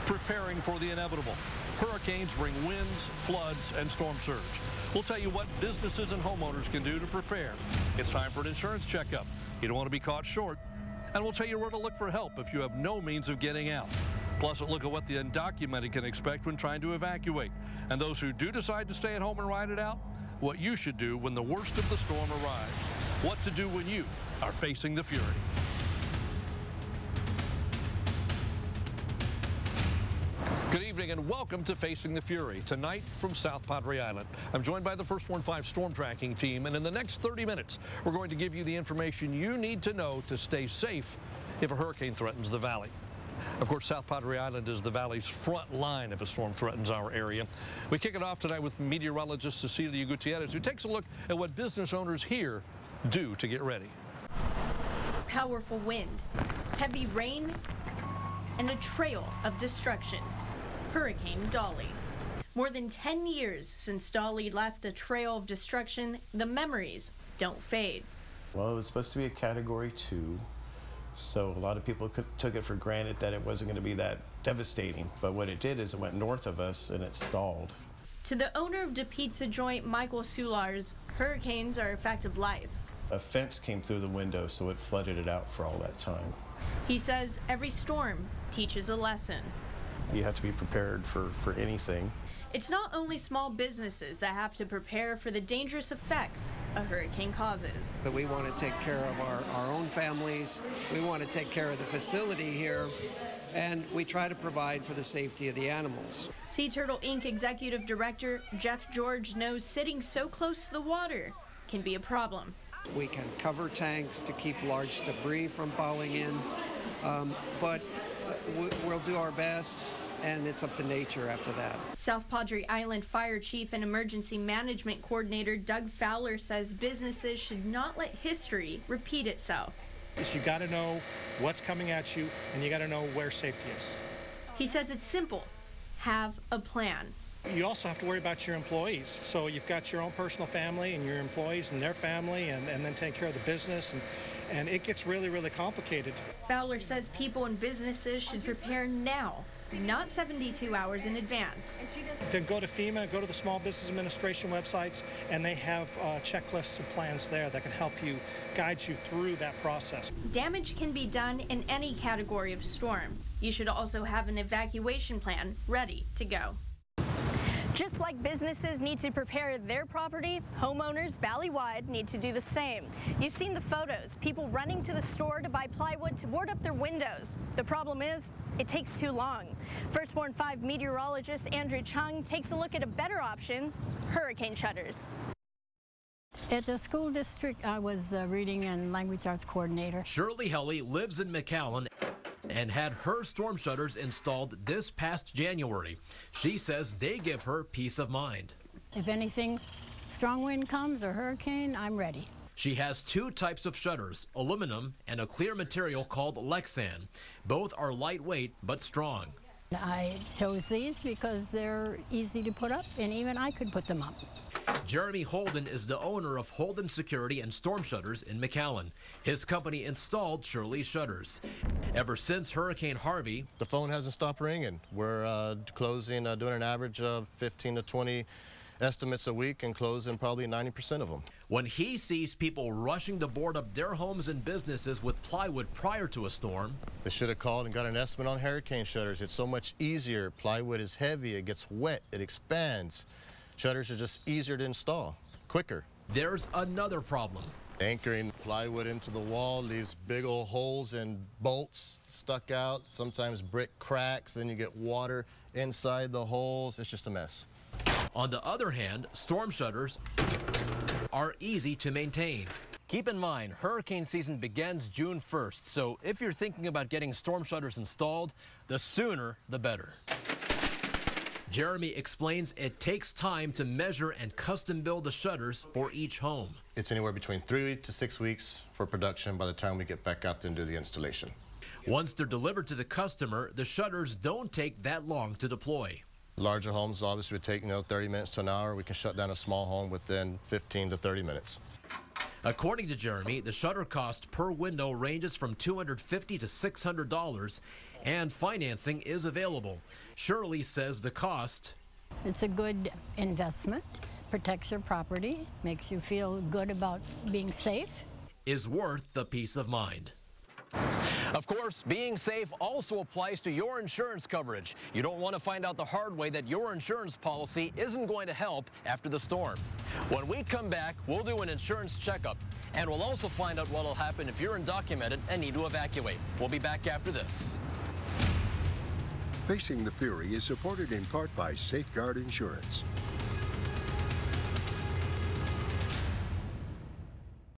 preparing for the inevitable. Hurricanes bring winds, floods, and storm surge. We'll tell you what businesses and homeowners can do to prepare. It's time for an insurance checkup. You don't want to be caught short. And we'll tell you where to look for help if you have no means of getting out. Plus, a look at what the undocumented can expect when trying to evacuate. And those who do decide to stay at home and ride it out, what you should do when the worst of the storm arrives. What to do when you are facing the fury. Good evening and welcome to Facing the Fury. Tonight from South Padre Island. I'm joined by the First Warn 5 storm tracking team, and in the next 30 minutes, we're going to give you the information you need to know to stay safe if a hurricane threatens the valley. Of course, South Padre Island is the valley's front line if a storm threatens our area. We kick it off tonight with meteorologist Cecilia Gutierrez, who takes a look at what business owners here do to get ready. Powerful wind, heavy rain, and a trail of destruction. Hurricane Dolly. More than 10 years since Dolly left a trail of destruction, the memories don't fade. Well, it was supposed to be a Category 2, so a lot of people took it for granted that it wasn't going to be that devastating. But what it did is it went north of us and it stalled. To the owner of the pizza joint, Michael Soulars, hurricanes are a fact of life. A fence came through the window, so it flooded it out for all that time. He says every storm teaches a lesson. You have to be prepared for anything. It's not only small businesses that have to prepare for the dangerous effects a hurricane causes. But we want to take care of our own families. We want to take care of the facility here. And we try to provide for the safety of the animals. Sea Turtle Inc. Executive Director Jeff George knows sitting so close to the water can be a problem. We can cover tanks to keep large debris from falling in, but we'll do our best, and it's up to nature after that. South Padre Island Fire Chief and Emergency Management Coordinator Doug Fowler says businesses should not let history repeat itself. You got to know what's coming at you, and you got to know where safety is. He says it's simple. Have a plan. You also have to worry about your employees. So you've got your own personal family and your employees and their family, and then take care of the business. And it gets really, really complicated. Fowler says people and businesses should prepare now, not 72 hours in advance. Then go to FEMA, go to the Small Business Administration websites, and they have checklists and plans there that can help you, guide you through that process. Damage can be done in any category of storm. You should also have an evacuation plan ready to go. Just like businesses need to prepare their property, homeowners valley-wide need to do the same. You've seen the photos, people running to the store to buy plywood to board up their windows. The problem is, it takes too long. First Warn 5 meteorologist Andrew Chung takes a look at a better option, hurricane shutters. At the school district, I was the reading and language arts coordinator. Shirley Helly lives in McAllen and had her storm shutters installed this past January. She says they give her peace of mind. If anything, strong wind comes or hurricane, I'm ready. She has two types of shutters, aluminum and a clear material called Lexan. Both are lightweight but strong. I chose these because they're easy to put up, and even I could put them up. Jeremy Holden is the owner of Holden Security and Storm Shutters in McAllen. His company installed Shirley's shutters. Ever since Hurricane Harvey, the phone hasn't stopped ringing. We're closing, doing an average of 15 to 20 estimates a week and closing probably 90% of them. When he sees people rushing to board up their homes and businesses with plywood prior to a storm, they should have called and got an estimate on hurricane shutters. It's so much easier. Plywood is heavy, it gets wet, it expands. Shutters are just easier to install, quicker. There's another problem. Anchoring plywood into the wall leaves big old holes and bolts stuck out. Sometimes brick cracks, then you get water inside the holes. It's just a mess. On the other hand, storm shutters are easy to maintain. Keep in mind, hurricane season begins June 1st, so if you're thinking about getting storm shutters installed, the sooner the better. Jeremy explains it takes time to measure and custom build the shutters for each home. It's anywhere between 3 to 6 weeks for production by the time we get back out there and do the installation. Once they're delivered to the customer, the shutters don't take that long to deploy. Larger homes obviously would take 30 minutes to an hour. We can shut down a small home within 15 to 30 minutes. According to Jeremy, the shutter cost per window ranges from $250 to $600, and financing is available. Shirley says the cost, it's a good investment, protects your property, makes you feel good about being safe, is worth the peace of mind. Of course, being safe also applies to your insurance coverage. You don't want to find out the hard way that your insurance policy isn't going to help after the storm. When we come back, we'll do an insurance checkup, and we'll also find out what will happen if you're undocumented and need to evacuate. We'll be back after this. Facing the Fury is supported in part by Safeguard Insurance.